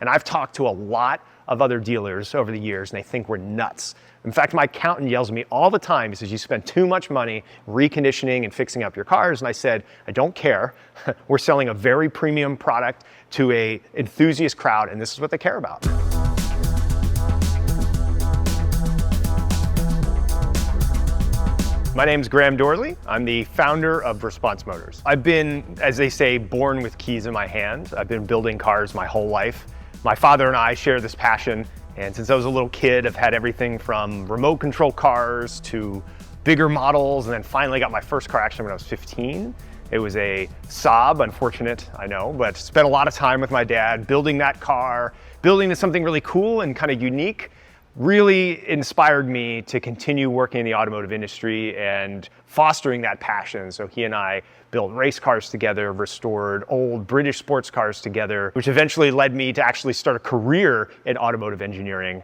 And I've talked to a lot of other dealers over the years, and they think we're nuts. In fact, my accountant yells at me all the time. He says, you spend too much money reconditioning and fixing up your cars. And I said, I don't care. We're selling a very premium product to an enthusiast crowd, and this is what they care about. My name's Graham Dorley. I'm the founder of Response Motors. I've been, as they say, born with keys in my hand. I've been building cars my whole life. My father and I share this passion, and since I was a little kid, I've had everything from remote control cars to bigger models, and then finally got my first car actually when I was 15. It was a Saab, unfortunate, I know, but spent a lot of time with my dad building that car, building something really cool and kind of unique. Really inspired me to continue working in the automotive industry and fostering that passion. So he and I built race cars together, restored old British sports cars together, which eventually led me to actually start a career in automotive engineering,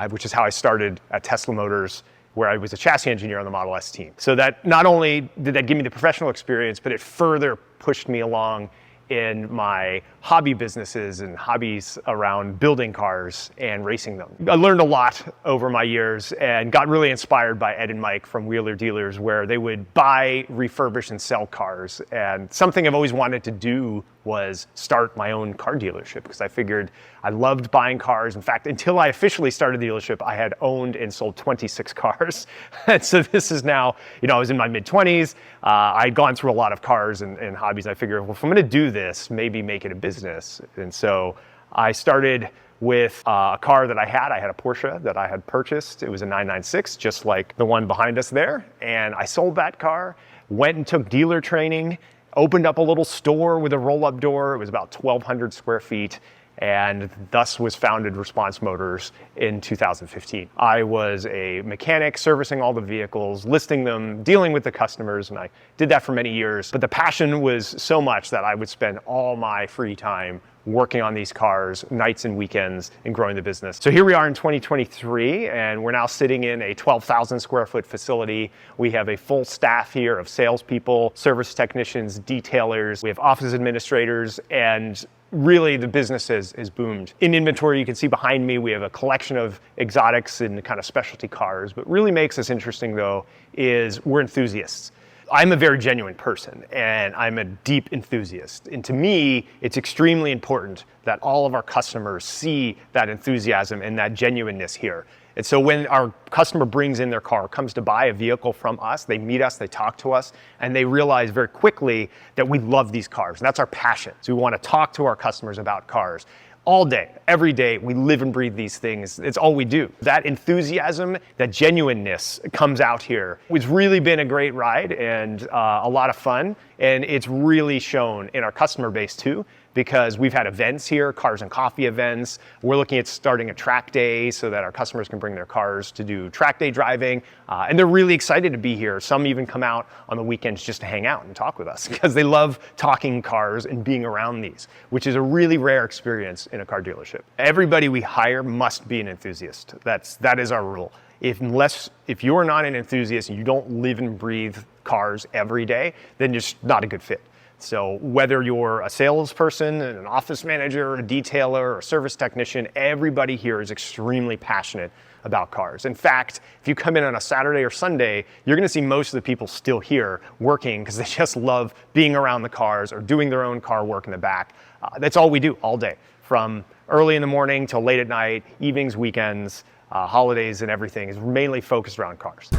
which is how I started at Tesla Motors, where I was a chassis engineer on the Model S team. So that not only did that give me the professional experience, but it further pushed me along in my hobby businesses and hobbies around building cars and racing them. I learned a lot over my years and got really inspired by Ed and Mike from Wheeler Dealers, where they would buy, refurbish, and sell cars. And something I've always wanted to do was start my own car dealership, because I figured I loved buying cars. In fact, until I officially started the dealership, I had owned and sold 26 cars. And so this is now, I was in my mid-20s. I'd gone through a lot of cars and hobbies. I figured, well, if I'm gonna do this, maybe make it a business. And so I started with a car that I had. I had a Porsche that I had purchased. It was a 996, just like the one behind us there. And I sold that car, went and took dealer training, opened up a little store with a roll-up door. It was about 1,200 square feet, and thus was founded Response Motors in 2015. I was a mechanic servicing all the vehicles, listing them, dealing with the customers, and I did that for many years. But the passion was so much that I would spend all my free time working on these cars, nights and weekends, and growing the business. So here we are in 2023, and we're now sitting in a 12,000 square foot facility. We have a full staff here of salespeople, service technicians, detailers. We have office administrators, and really the business has boomed. In inventory, you can see behind me, we have a collection of exotics and kind of specialty cars. What really makes us interesting, though, is we're enthusiasts. I'm a very genuine person, and I'm a deep enthusiast. And to me, it's extremely important that all of our customers see that enthusiasm and that genuineness here. And so when our customer brings in their car, comes to buy a vehicle from us, they meet us, they talk to us, and they realize very quickly that we love these cars. And that's our passion. So we want to talk to our customers about cars. All day, every day, we live and breathe these things. It's all we do. That enthusiasm, that genuineness comes out here. It's really been a great ride and a lot of fun. And it's really shown in our customer base too, because we've had events here, cars and coffee events. We're looking at starting a track day so that our customers can bring their cars to do track day driving. And they're really excited to be here. Some even come out on the weekends just to hang out and talk with us because they love talking cars and being around these, which is a really rare experience in a car dealership. Everybody we hire must be an enthusiast. That is our rule. If you're not an enthusiast and you don't live and breathe cars every day, then you're just not a good fit. So whether you're a salesperson, an office manager, a detailer, or a service technician, everybody here is extremely passionate about cars. In fact, if you come in on a Saturday or Sunday, you're gonna see most of the people still here working because they just love being around the cars or doing their own car work in the back. That's all we do all day, from early in the morning till late at night, evenings, weekends, holidays, and everything is mainly focused around cars.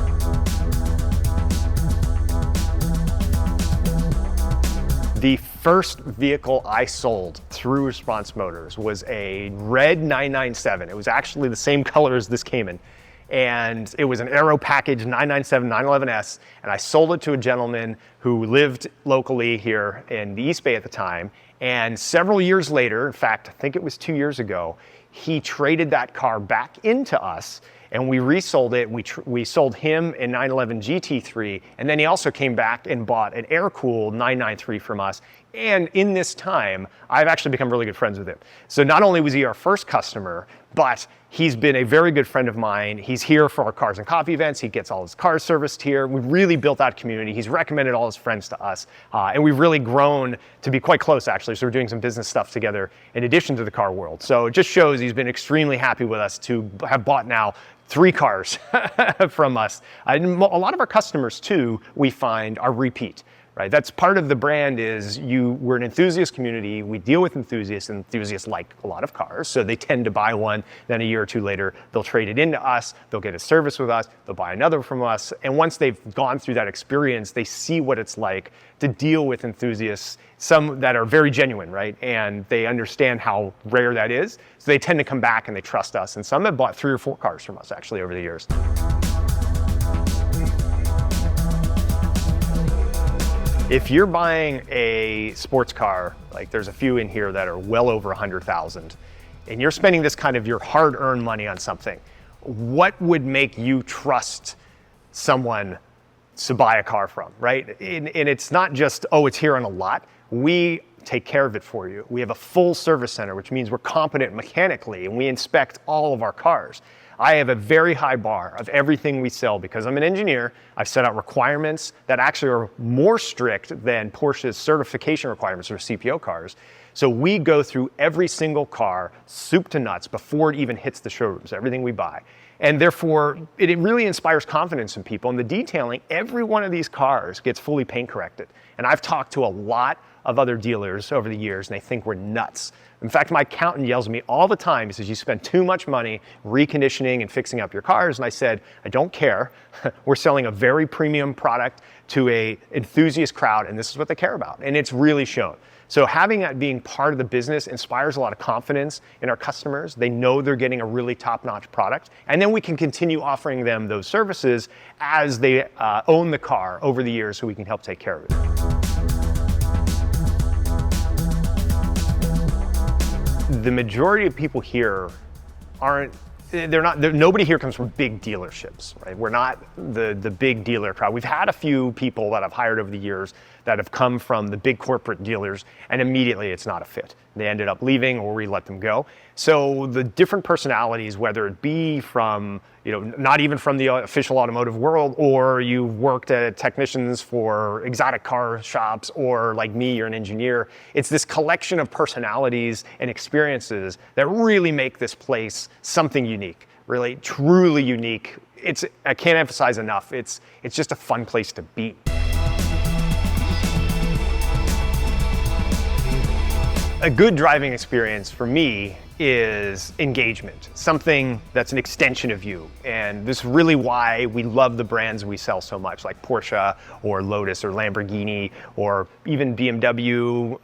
The first vehicle I sold through Response Motors was a red 997. It was actually the same color as this came in. And it was an aero package 997 911S, and I sold it to a gentleman who lived locally here in the East Bay at the time. And several years later, in fact, I think it was 2 years ago, he traded that car back into us, and we resold it. We sold him a 911 GT3, and then he also came back and bought an air-cooled 993 from us. And in this time, I've actually become really good friends with him. So not only was he our first customer, but he's been a very good friend of mine. He's here for our Cars and Coffee events. He gets all his cars serviced here. We've really built that community. He's recommended all his friends to us, and we've really grown to be quite close, actually. So we're doing some business stuff together in addition to the car world. So it just shows he's been extremely happy with us to have bought now 3 cars from us. And a lot of our customers, too, we find are repeat. Right, that's part of the brand is we're an enthusiast community. We deal with enthusiasts, and enthusiasts like a lot of cars. So they tend to buy one, then a year or two later, they'll trade it into us, they'll get a service with us, they'll buy another from us. And once they've gone through that experience, they see what it's like to deal with enthusiasts, some that are very genuine, right? And they understand how rare that is. So they tend to come back and they trust us. And some have bought 3 or 4 cars from us actually over the years. If you're buying a sports car, like there's a few in here that are well over 100,000, and you're spending this kind of your hard-earned money on something, what would make you trust someone to buy a car from, right? And it's not just, oh, it's here on a lot. We take care of it for you. We have a full service center, which means we're competent mechanically, and we inspect all of our cars. I have a very high bar of everything we sell because I'm an engineer. I've set out requirements that actually are more strict than Porsche's certification requirements for CPO cars. So we go through every single car, soup to nuts, before it even hits the showrooms, everything we buy. And therefore, it really inspires confidence in people. And the detailing, every one of these cars gets fully paint corrected. And I've talked to a lot of other dealers over the years, and they think we're nuts. In fact, my accountant yells at me all the time. He says, you spend too much money reconditioning and fixing up your cars. And I said, I don't care. We're selling a very premium product to an enthusiast crowd, and this is what they care about. And it's really shown. So having that being part of the business inspires a lot of confidence in our customers. They know they're getting a really top-notch product. And then we can continue offering them those services as they own the car over the years so we can help take care of it. The majority of people here nobody here comes from big dealerships, right? We're not the big dealer crowd. We've had a few people that I've hired over the years that have come from the big corporate dealers, and immediately it's not a fit. They ended up leaving or we let them go. So the different personalities, whether it be from, not even from the official automotive world, or you worked at technicians for exotic car shops, or like me, you're an engineer, it's this collection of personalities and experiences that really make this place something unique, really, truly unique. I can't emphasize enough, it's just a fun place to be. A good driving experience for me is engagement, something that's an extension of you. And this is really why we love the brands we sell so much, like Porsche or Lotus or Lamborghini or even BMW.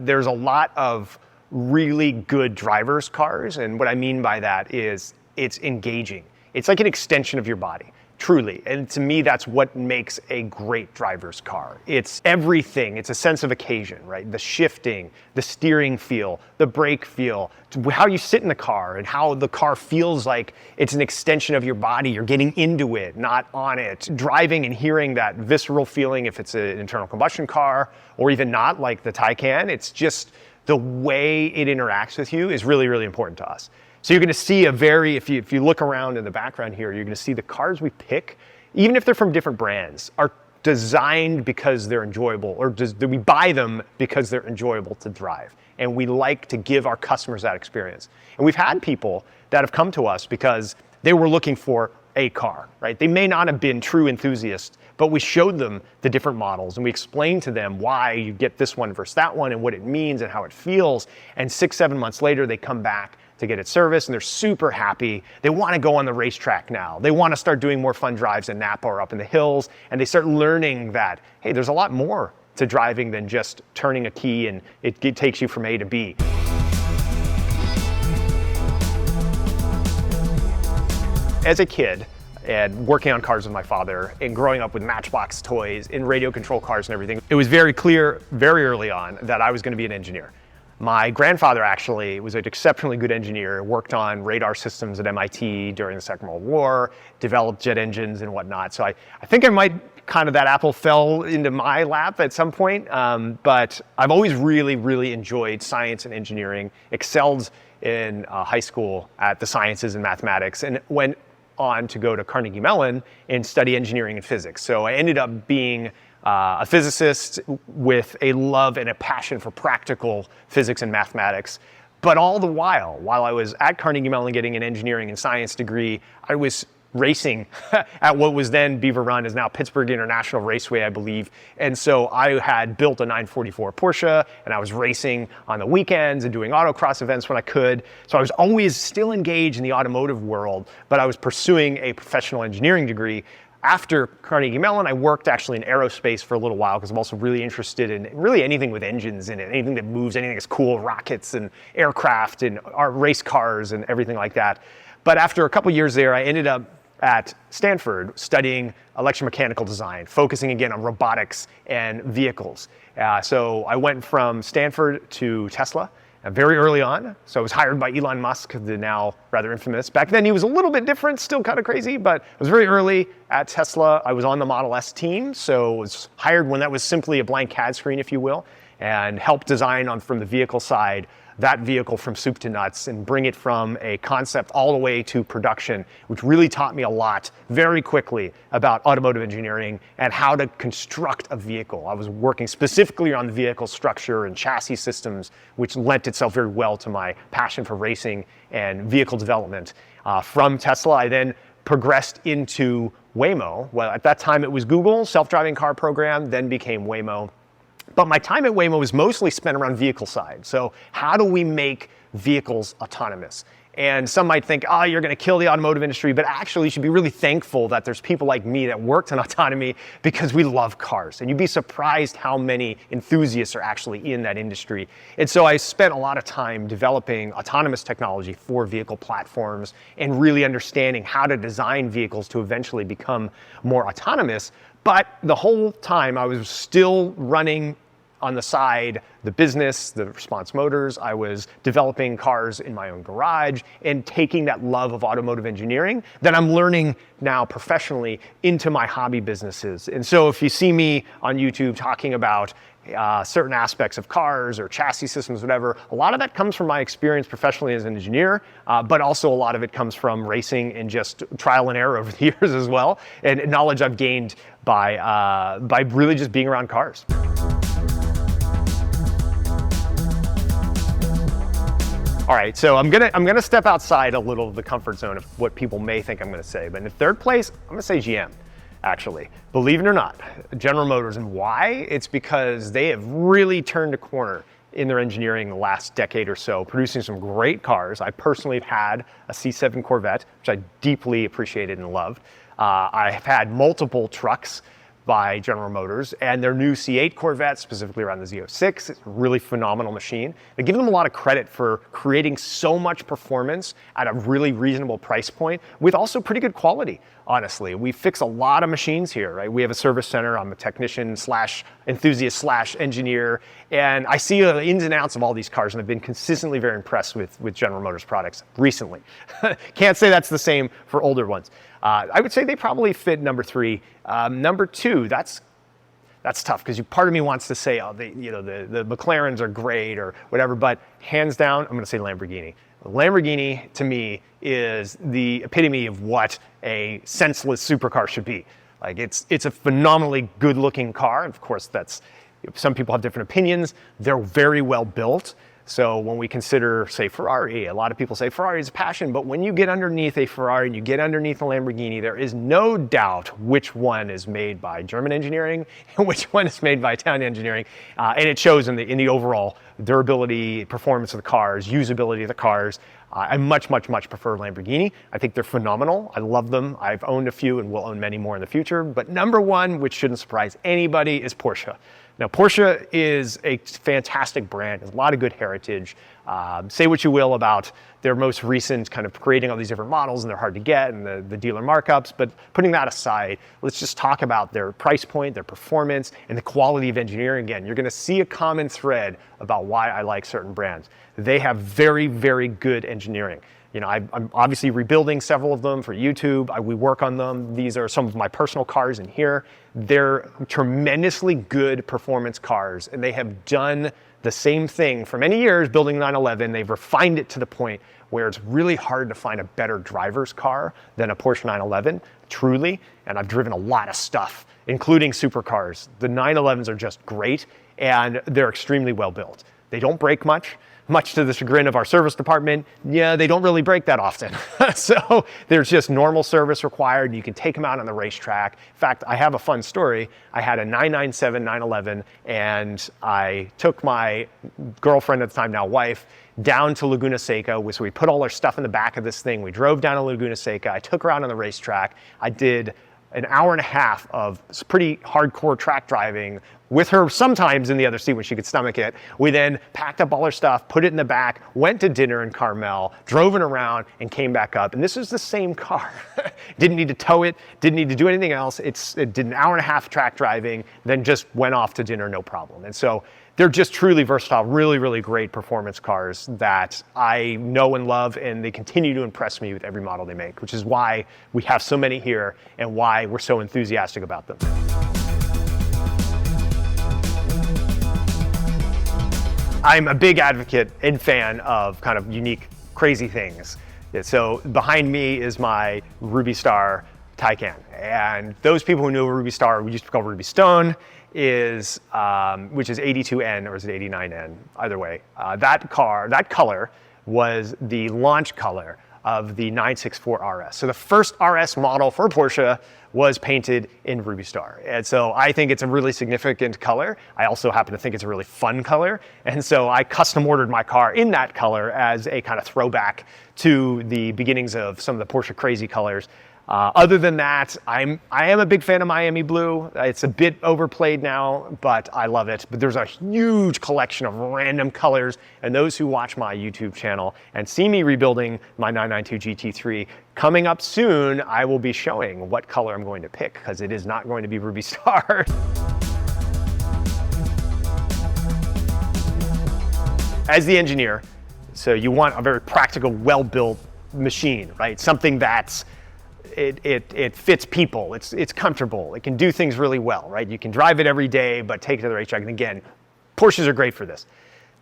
There's a lot of really good drivers' cars. And what I mean by that is it's engaging. It's like an extension of your body. Truly, and to me, that's what makes a great driver's car. It's everything. It's a sense of occasion, right? The shifting, the steering feel, the brake feel, how you sit in the car and how the car feels like it's an extension of your body. You're getting into it, not on it. Driving and hearing that visceral feeling if it's an internal combustion car or even not, like the Taycan, it's just the way it interacts with you is really, really important to us. So you're going to see if you look around in the background here, you're going to see the cars we pick, even if they're from different brands, are designed because they're enjoyable, or we buy them because they're enjoyable to drive. And we like to give our customers that experience. And we've had people that have come to us because they were looking for a car, right? They may not have been true enthusiasts, but we showed them the different models and we explained to them why you get this one versus that one and what it means and how it feels. And 6-7 months later, they come back to get it serviced and they're super happy. They want to go on the racetrack now. They want to start doing more fun drives in Napa or up in the hills. And they start learning that, hey, there's a lot more to driving than just turning a key and it takes you from A to B. As a kid, and working on cars with my father and growing up with Matchbox toys and radio control cars and everything, it was very clear very early on that I was going to be an engineer. My grandfather actually was an exceptionally good engineer, worked on radar systems at MIT during the Second World War, developed jet engines and whatnot. So I think that apple fell into my lap at some point, but I've always really, really enjoyed science and engineering, excelled in high school at the sciences and mathematics, and went on to go to Carnegie Mellon and study engineering and physics. So I ended up being a physicist with a love and a passion for practical physics and mathematics. But all the while I was at Carnegie Mellon getting an engineering and science degree, I was racing at what was then Beaver Run, is now Pittsburgh International Raceway, I believe. And so I had built a 944 Porsche, and I was racing on the weekends and doing autocross events when I could. So I was always still engaged in the automotive world, but I was pursuing a professional engineering degree. After Carnegie Mellon, I worked actually in aerospace for a little while because I'm also really interested in really anything with engines in it, anything that moves, anything that's cool, rockets and aircraft and our race cars and everything like that. But after a couple years there, I ended up at Stanford studying electromechanical design, focusing again on robotics and vehicles. So I went from Stanford to Tesla very early on. So I was hired by Elon Musk, the now rather infamous. Back then he was a little bit different, still kind of crazy, but I was very early at Tesla. I was on the Model S team, so I was hired when that was simply a blank CAD screen, if you will, and helped design from the vehicle side that vehicle from soup to nuts and bring it from a concept all the way to production, which really taught me a lot very quickly about automotive engineering and how to construct a vehicle. I was working specifically on the vehicle structure and chassis systems, which lent itself very well to my passion for racing and vehicle development. From Tesla, I then progressed into Waymo. Well, at that time it was Google, self-driving car program, then became Waymo. But my time at Waymo was mostly spent around vehicle side. So how do we make vehicles autonomous? And some might think, oh, you're going to kill the automotive industry, but actually you should be really thankful that there's people like me that worked in autonomy because we love cars. And you'd be surprised how many enthusiasts are actually in that industry. And so I spent a lot of time developing autonomous technology for vehicle platforms and really understanding how to design vehicles to eventually become more autonomous. But the whole time I was still running on the side the business, the Response Motors. I was developing cars in my own garage and taking that love of automotive engineering that I'm learning now professionally into my hobby businesses. And so if you see me on YouTube talking about certain aspects of cars or chassis systems, whatever, a lot of that comes from my experience professionally as an engineer, but also a lot of it comes from racing and just trial and error over the years as well, and knowledge I've gained by really just being around cars. All right, so I'm gonna step outside a little of the comfort zone of what people may think I'm gonna say, but in third place, I'm gonna say GM. Actually, believe it or not, General Motors. And why? It's because they have really turned a corner in their engineering the last decade or so, producing some great cars. I personally have had a C7 Corvette, which I deeply appreciated and loved. I have had multiple trucks by General Motors, and their new C8 Corvette, specifically around the Z06, is a really phenomenal machine. I give them a lot of credit for creating so much performance at a really reasonable price point with also pretty good quality, honestly. We fix a lot of machines here, right? We have a service center. I'm a technician slash enthusiast slash engineer, and I see the ins and outs of all these cars, and I've been consistently very impressed with General Motors products recently. Can't say that's the same for older ones. I would say they probably fit number 3. Number 2, that's tough because part of me wants to say, oh, the McLarens are great or whatever, but hands down, I'm going to say Lamborghini. Lamborghini to me is the epitome of what a senseless supercar should be. Like it's a phenomenally good-looking car. Of course, some people have different opinions. They're very well built. So when we consider, say, Ferrari, a lot of people say Ferrari is a passion, but when you get underneath a Ferrari and you get underneath a Lamborghini, there is no doubt which one is made by German engineering and which one is made by Italian engineering. And it shows in the overall durability, performance of the cars, usability of the cars. I much prefer Lamborghini. I think they're phenomenal. I love them. I've owned a few and will own many more in the future. But number 1, which shouldn't surprise anybody, is Porsche. Now, Porsche is a fantastic brand, has a lot of good heritage. Say what you will about their most recent kind of creating all these different models, and they're hard to get, and the dealer markups, but putting that aside, let's just talk about their price point, their performance, and the quality of engineering. Again, you're gonna see a common thread about why I like certain brands. They have very, very good engineering. You know, I'm obviously rebuilding several of them for YouTube. We work on them. These are some of my personal cars in here. They're tremendously good performance cars, and they have done the same thing for many years, building 911. They've refined it to the point where it's really hard to find a better driver's car than a Porsche 911, truly. And I've driven a lot of stuff, including supercars. The 911s are just great, and they're extremely well built. They don't break much to the chagrin of our service department. Yeah, they don't really break that often. So there's just normal service required. You can take them out on the racetrack. In fact, I have a fun story. I had a 997 911, and I took my girlfriend at the time, now wife, down to Laguna Seca. So we put all our stuff in the back of this thing. We drove down to Laguna Seca. I took her out on the racetrack. I did an hour and a half of pretty hardcore track driving with her sometimes in the other seat when she could stomach it. We then packed up all her stuff, put it in the back, went to dinner in Carmel, drove it around, and came back up. And this is the same car. Didn't need to tow it, didn't need to do anything else. It did an hour and a half track driving, then just went off to dinner, no problem. And so they're just truly versatile, really, really great performance cars that I know and love, and they continue to impress me with every model they make, which is why we have so many here and why we're so enthusiastic about them. I'm a big advocate and fan of kind of unique, crazy things. So behind me is my Ruby Star Taycan. And those people who know Ruby Star, we used to call Ruby Stone, is which is 82N, or is it 89N? Either way, that color was the launch color of the 964 RS. So the first RS model for Porsche was painted in Ruby Star. And so I think it's a really significant color. I also happen to think it's a really fun color. And so I custom ordered my car in that color as a kind of throwback to the beginnings of some of the Porsche crazy colors. Other than that, I am a big fan of Miami Blue. It's a bit overplayed now, but I love it. But there's a huge collection of random colors, and those who watch my YouTube channel and see me rebuilding my 992 GT3, coming up soon, I will be showing what color I'm going to pick, because it is not going to be Ruby Star. As the engineer, so you want a very practical, well-built machine, right? Something that's it fits people, it's comfortable, it can do things really well, right? You can drive it every day, but take it to the racetrack. And again, Porsches are great for this.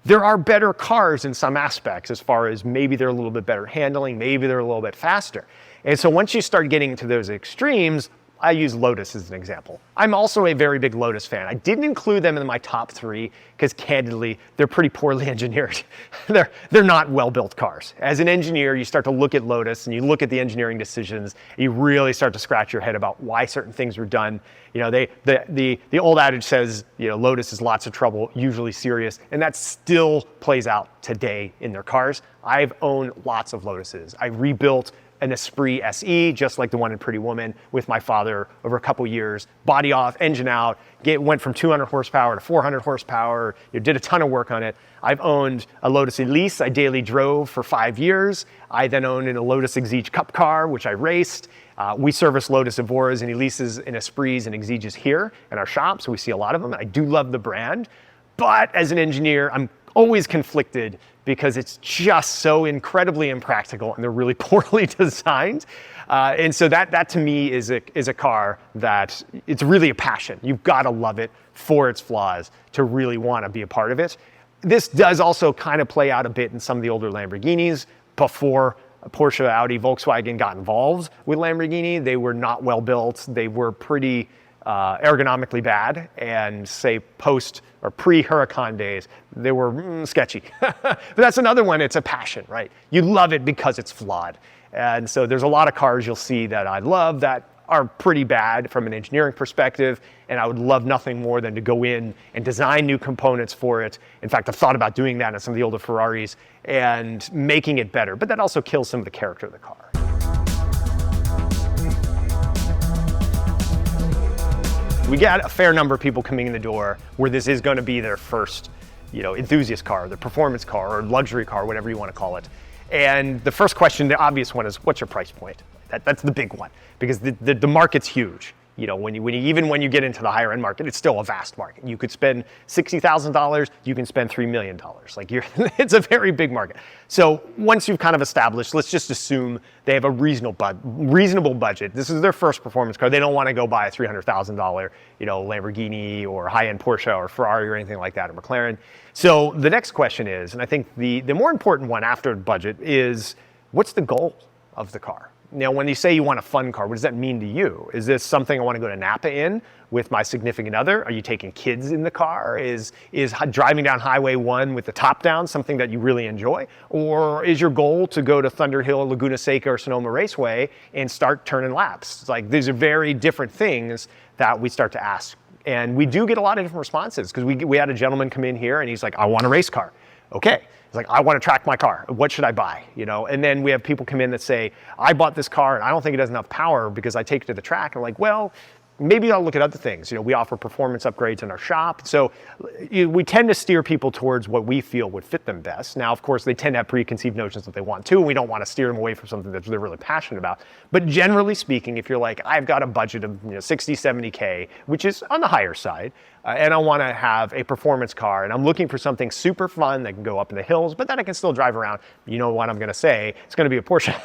There are better cars in some aspects, as far as maybe they're a little bit better handling, maybe they're a little bit faster. And so once you start getting into those extremes, I use Lotus as an example. I'm also a very big Lotus fan. I didn't include them in my top 3 because candidly, they're pretty poorly engineered. They're not well-built cars. As an engineer, you start to look at Lotus and you look at the engineering decisions, and you really start to scratch your head about why certain things were done. You know, the old adage says, you know, Lotus is lots of trouble, usually serious, and that still plays out today in their cars. I've owned lots of Lotuses. I rebuilt an Esprit SE, just like the one in Pretty Woman, with my father over a couple years. Body off, engine out, went from 200 horsepower to 400 horsepower, did a ton of work on it. I've owned a Lotus Elise I daily drove for 5 years. I then owned a Lotus Exige Cup car, which I raced. We service Lotus Evoras and Elises and Esprits and Exiges here in our shop, so we see a lot of them. I do love the brand, but as an engineer, I'm always conflicted because it's just so incredibly impractical and they're really poorly designed. And so that to me is a car that it's really a passion. You've got to love it for its flaws to really want to be a part of it. This does also kind of play out a bit in some of the older Lamborghinis. Before Porsche, Audi, Volkswagen got involved with Lamborghini, they were not well built. They were pretty ergonomically bad, and say post or pre-Huracan days, they were sketchy. But that's another one, it's a passion, right? You love it because it's flawed. And so there's a lot of cars you'll see that I love that are pretty bad from an engineering perspective, and I would love nothing more than to go in and design new components for it. In fact, I've thought about doing that in some of the older Ferraris and making it better, but that also kills some of the character of the car. We get a fair number of people coming in the door where this is going to be their first, enthusiast car, their performance car, or luxury car, whatever you want to call it. And the first question, the obvious one, is what's your price point? That's the big one, because the market's huge. Even when you get into the higher end market, it's still a vast market. You could spend $60,000, you can spend $3 million. It's a very big market. So once you've kind of established, let's just assume they have a reasonable budget. This is their first performance car. They don't want to go buy a $300,000, Lamborghini or high-end Porsche or Ferrari or anything like that, or McLaren. So the next question is, and I think the more important one after budget is, what's the goal of the car? Now, when you say you want a fun car, what does that mean to you? Is this something I want to go to Napa in with my significant other? Are you taking kids in the car? Is driving down Highway 1 with the top down something that you really enjoy? Or is your goal to go to Thunder Hill, Laguna Seca, or Sonoma Raceway and start turning laps? It's like these are very different things that we start to ask. And we do get a lot of different responses, because we had a gentleman come in here and he's like, I want a race car. Okay. He's like, I want to track my car. What should I buy? And then we have people come in that say, I bought this car and I don't think it has enough power because I take it to the track. And I'm like, well, maybe I'll look at other things. We offer performance upgrades in our shop. So we tend to steer people towards what we feel would fit them best. Now, of course, they tend to have preconceived notions that they want to, and we don't want to steer them away from something that they're really passionate about. But generally speaking, if you're like, I've got a budget of 60, 70K, which is on the higher side, and I want to have a performance car, and I'm looking for something super fun that can go up in the hills, but that I can still drive around, you know what I'm going to say? It's going to be a Porsche.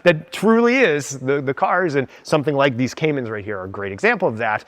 That truly is the cars, and something like these Caymans right here are a great example of that.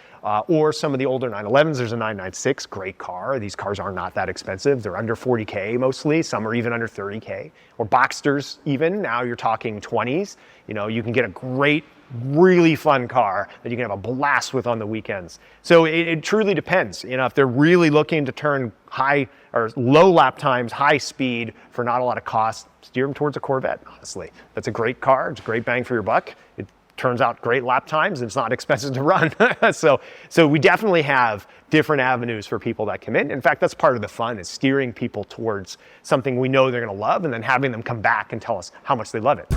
Or some of the older 911s. There's a 996, great car. These cars are not that expensive. They're under 40K mostly. Some are even under 30K. Or Boxsters even. Now you're talking 20s. You can get a great, really fun car that you can have a blast with on the weekends. So it truly depends. If they're really looking to turn high or low lap times, high speed for not a lot of cost, steer them towards a Corvette, honestly. That's a great car. It's a great bang for your buck. It turns out great lap times, and it's not expensive to run. So we definitely have different avenues for people that come in. In fact, that's part of the fun, is steering people towards something we know they're going to love and then having them come back and tell us how much they love it.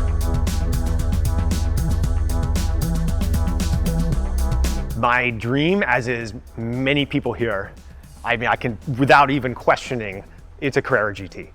My dream, as is many people here, I can, without even questioning, it's a Carrera GT.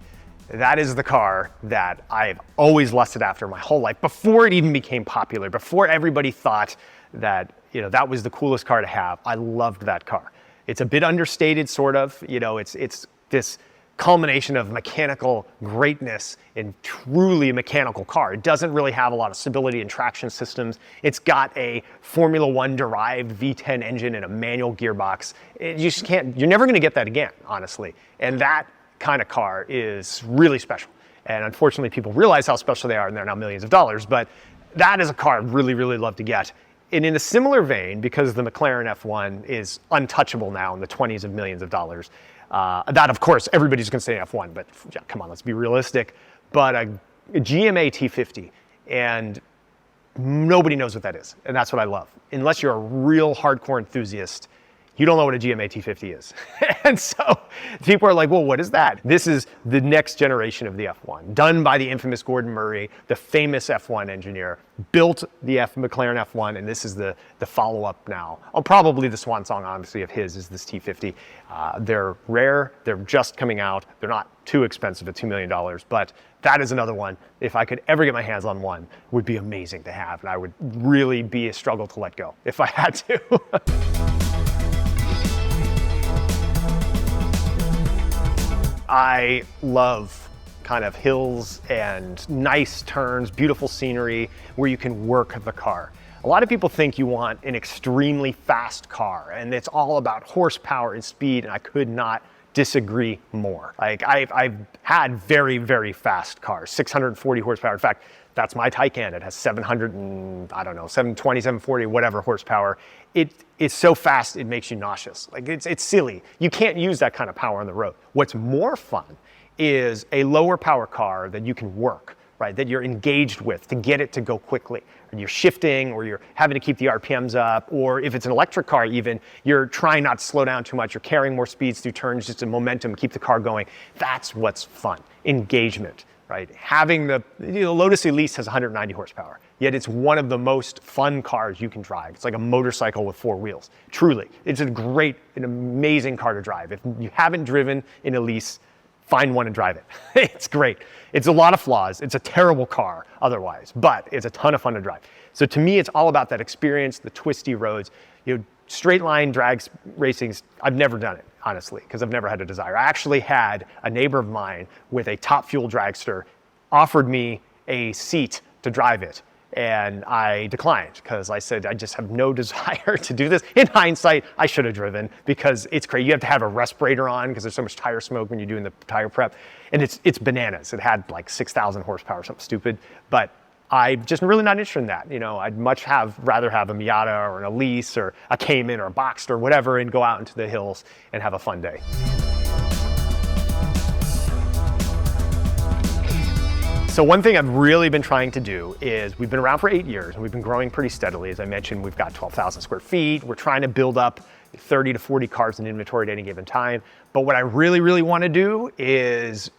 That is the car that I've always lusted after my whole life, before it even became popular, before everybody thought that, that was the coolest car to have. I loved that car. It's a bit understated, sort of. It's this culmination of mechanical greatness in truly a mechanical car. It doesn't really have a lot of stability and traction systems. It's got a Formula One derived V10 engine and a manual gearbox. You're never going to get that again, honestly. And that kind of car is really special. And unfortunately, people realize how special they are, and they're now millions of dollars. But that is a car I'd really, really love to get. And in a similar vein, because the McLaren F1 is untouchable now in the 20s of millions of dollars, that, of course, everybody's going to say F1, but yeah, come on, let's be realistic. But a GMA T50, and nobody knows what that is, and that's what I love. Unless you're a real hardcore enthusiast, you don't know what a GMA T50 is. And so people are like, well, what is that? This is the next generation of the F1, done by the infamous Gordon Murray, the famous F1 engineer, built the McLaren F1, and this is the follow-up now. Oh, probably the swan song, obviously, of his is this T50. They're rare, they're just coming out, they're not too expensive at $2 million, but that is another one. If I could ever get my hands on one, would be amazing to have, and I would really be a struggle to let go if I had to. I love kind of hills and nice turns, beautiful scenery where you can work the car. A lot of people think you want an extremely fast car, and it's all about horsepower and speed, and I could not disagree more. Like I've had very, very fast cars, 640 horsepower. In fact, that's my Taycan. It has 720, 740, whatever horsepower. It's so fast, it makes you nauseous. Like it's silly. You can't use that kind of power on the road. What's more fun is a lower power car that you can work, right? That you're engaged with to get it to go quickly. And you're shifting, or you're having to keep the RPMs up, or if it's an electric car even, you're trying not to slow down too much. You're carrying more speeds through turns, just a momentum, keep the car going. That's what's fun. Engagement. Right? Having the Lotus Elise has 190 horsepower, yet it's one of the most fun cars you can drive. It's like a motorcycle with four wheels. Truly, it's an amazing car to drive. If you haven't driven an Elise, find one and drive it. It's great. It's a lot of flaws. It's a terrible car otherwise, but it's a ton of fun to drive. So to me, it's all about that experience, the twisty roads. Straight line drag racing, I've never done it, honestly, because I've never had a desire. I actually had a neighbor of mine with a top fuel dragster offered me a seat to drive it. And I declined because I said, I just have no desire to do this. In hindsight, I should have driven because it's crazy. You have to have a respirator on because there's so much tire smoke when you're doing the tire prep. And it's bananas. It had like 6,000 horsepower, something stupid. But I'm just really not interested in that. I'd much rather have a Miata or an Elise or a Cayman or a Boxster or whatever and go out into the hills and have a fun day. So one thing I've really been trying to do is we've been around for 8 years and we've been growing pretty steadily. As I mentioned, we've got 12,000 square feet. We're trying to build up 30 to 40 cars in inventory at any given time. But what I really, really want to do is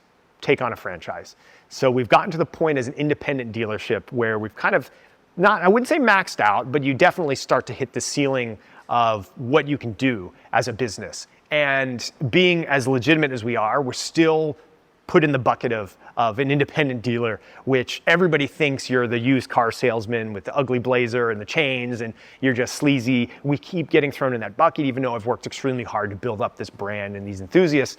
take on a franchise. So we've gotten to the point as an independent dealership where we've kind of I wouldn't say maxed out, but you definitely start to hit the ceiling of what you can do as a business. And being as legitimate as we are, we're still put in the bucket of an independent dealer, which everybody thinks you're the used car salesman with the ugly blazer and the chains and you're just sleazy. We keep getting thrown in that bucket, even though I've worked extremely hard to build up this brand and these enthusiasts.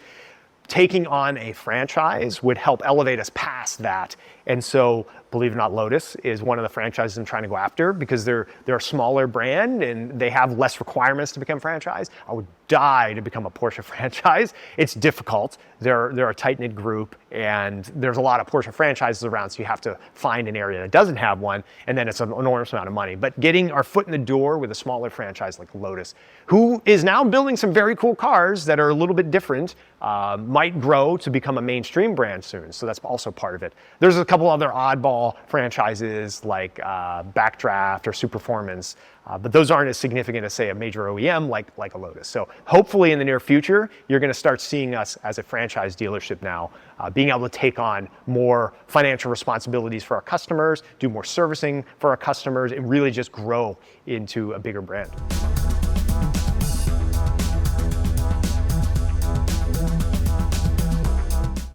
Taking on a franchise would help elevate us past that. And so, believe it or not, Lotus is one of the franchises I'm trying to go after because they're a smaller brand and they have less requirements to become franchise. I would die to become a Porsche franchise. It's difficult. They're a tight-knit group and there's a lot of Porsche franchises around, so you have to find an area that doesn't have one, and then it's an enormous amount of money. But getting our foot in the door with a smaller franchise like Lotus, who is now building some very cool cars that are a little bit different, might grow to become a mainstream brand soon. So that's also part of it. There's a couple other oddball franchises like Backdraft or Superformance, but those aren't as significant as, say, a major OEM like a Lotus. So hopefully in the near future, you're going to start seeing us as a franchise dealership now, being able to take on more financial responsibilities for our customers, do more servicing for our customers, and really just grow into a bigger brand.